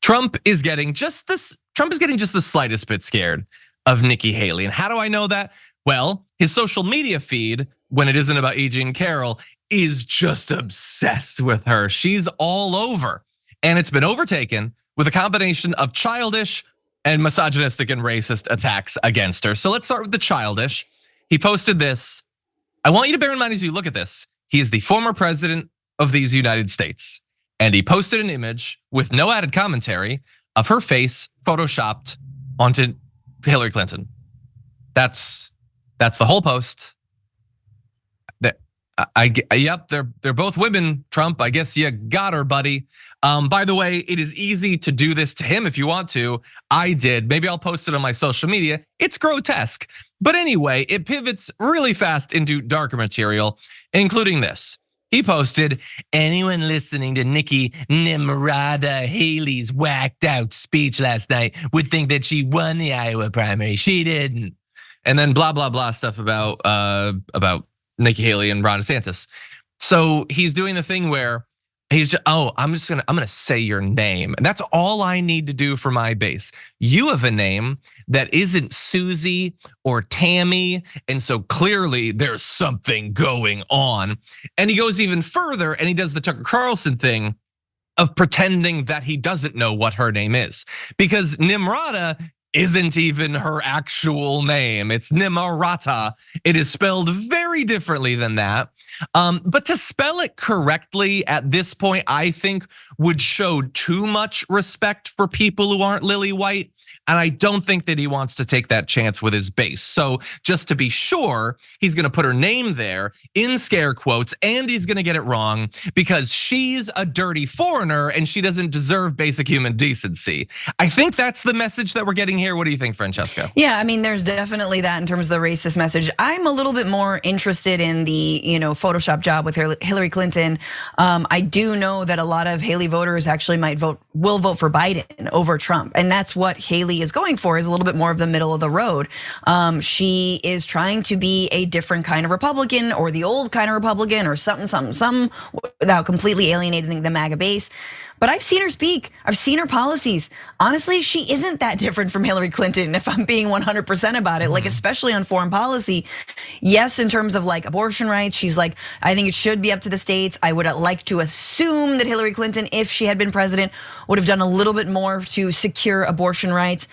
Trump is getting just the slightest bit scared of Nikki Haley. And how do I know that? Well, his social media feed, when it isn't about E. Jean Carroll, is just obsessed with her. She's all over. And it's been overtaken with a combination of childish and misogynistic and racist attacks against her. So let's start with the childish. He posted this. I want you to bear in mind as you look at this, he is the former president of these United States. And he posted an image with no added commentary of her face photoshopped onto Hillary Clinton. That's the whole post. Yep, they're both women, Trump. I guess you got her, buddy. By the way, it is easy to do this to him if you want to. I did. Maybe I'll post it on my social media. It's grotesque. But anyway, it pivots really fast into darker material, including this. He posted, anyone listening to Nikki Nimrada Haley's whacked out speech last night would think that she won the Iowa primary. She didn't. And then blah, blah, blah stuff about Nikki Haley and Ron DeSantis. So he's doing the thing where he's just, I'm gonna say your name. And that's all I need to do for my base. You have a name that isn't Susie or Tammy. And so clearly there's something going on. And he goes even further and he does the Tucker Carlson thing of pretending that he doesn't know what her name is. Because Nimrada isn't even her actual name. It's Nimarata. It is spelled very differently than that. But to spell it correctly at this point, I think would show too much respect for people who aren't lily white. And I don't think that he wants to take that chance with his base. So just to be sure, he's gonna put her name there in scare quotes and he's gonna get it wrong because she's a dirty foreigner and she doesn't deserve basic human decency. I think that's the message that we're getting here. What do you think, Francesca? Yeah, I mean, there's definitely that in terms of the racist message. I'm a little bit more interested in the Photoshop job with Hillary Clinton. I do know that a lot of Haley voters actually will vote for Biden over Trump. And that's what Haley is going for, is a little bit more of the middle of the road. She is trying to be a different kind of Republican or the old kind of Republican or something without completely alienating the MAGA base. But I've seen her speak, I've seen her policies. Honestly, she isn't that different from Hillary Clinton if I'm being 100% about it, like especially on foreign policy. Yes, in terms of like abortion rights, she's like, I think it should be up to the states. I would like to assume that Hillary Clinton, if she had been president, would have done a little bit more to secure abortion rights.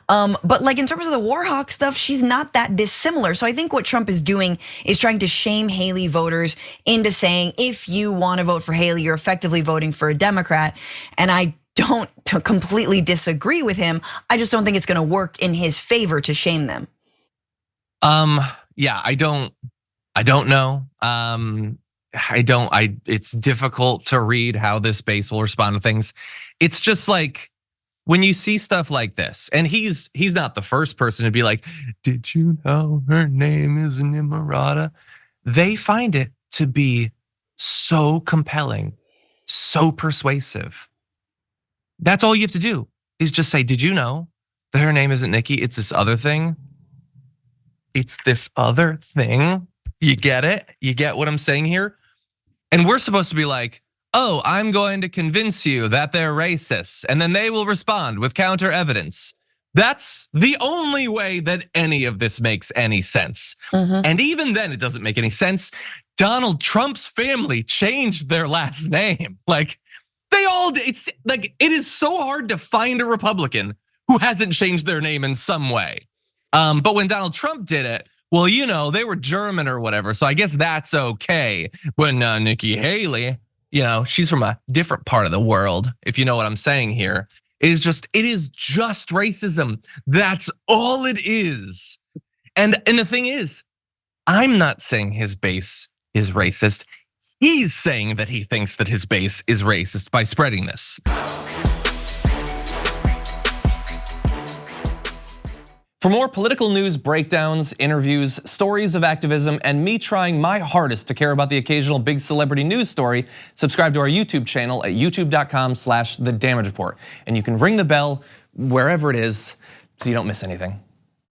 But like in terms of the war hawk stuff, she's not that dissimilar. So I think what Trump is doing is trying to shame Haley voters into saying, if you want to vote for Haley, you're effectively voting for a Democrat. And I don't completely disagree with him. I just don't think it's gonna work in his favor to shame them. Yeah, I don't know. It's difficult to read how this base will respond to things. It's just like, when you see stuff like this, and he's not the first person to be like, did you know her name is Nimarata? They find it to be so compelling, so persuasive. That's all you have to do is just say, did you know that her name isn't Nikki? It's this other thing. It's this other thing. You get it? You get what I'm saying here? And we're supposed to be like, oh, I'm going to convince you that they're racists, and then they will respond with counter evidence. That's the only way that any of this makes any sense. And even then, it doesn't make any sense. Donald Trump's family changed their last name. Like they all did. It's like, it is so hard to find a Republican who hasn't changed their name in some way. But when Donald Trump did it, well, they were German or whatever. So I guess that's okay. When Nikki Haley, she's from a different part of the world, if you know what I'm saying here. It is just racism. That's all it is. And the thing is, I'm not saying his base is racist. He's saying that he thinks that his base is racist by spreading this. For more political news breakdowns, interviews, stories of activism, and me trying my hardest to care about the occasional big celebrity news story, subscribe to our YouTube channel at youtube.com/thedamagereport. And you can ring the bell wherever it is so you don't miss anything.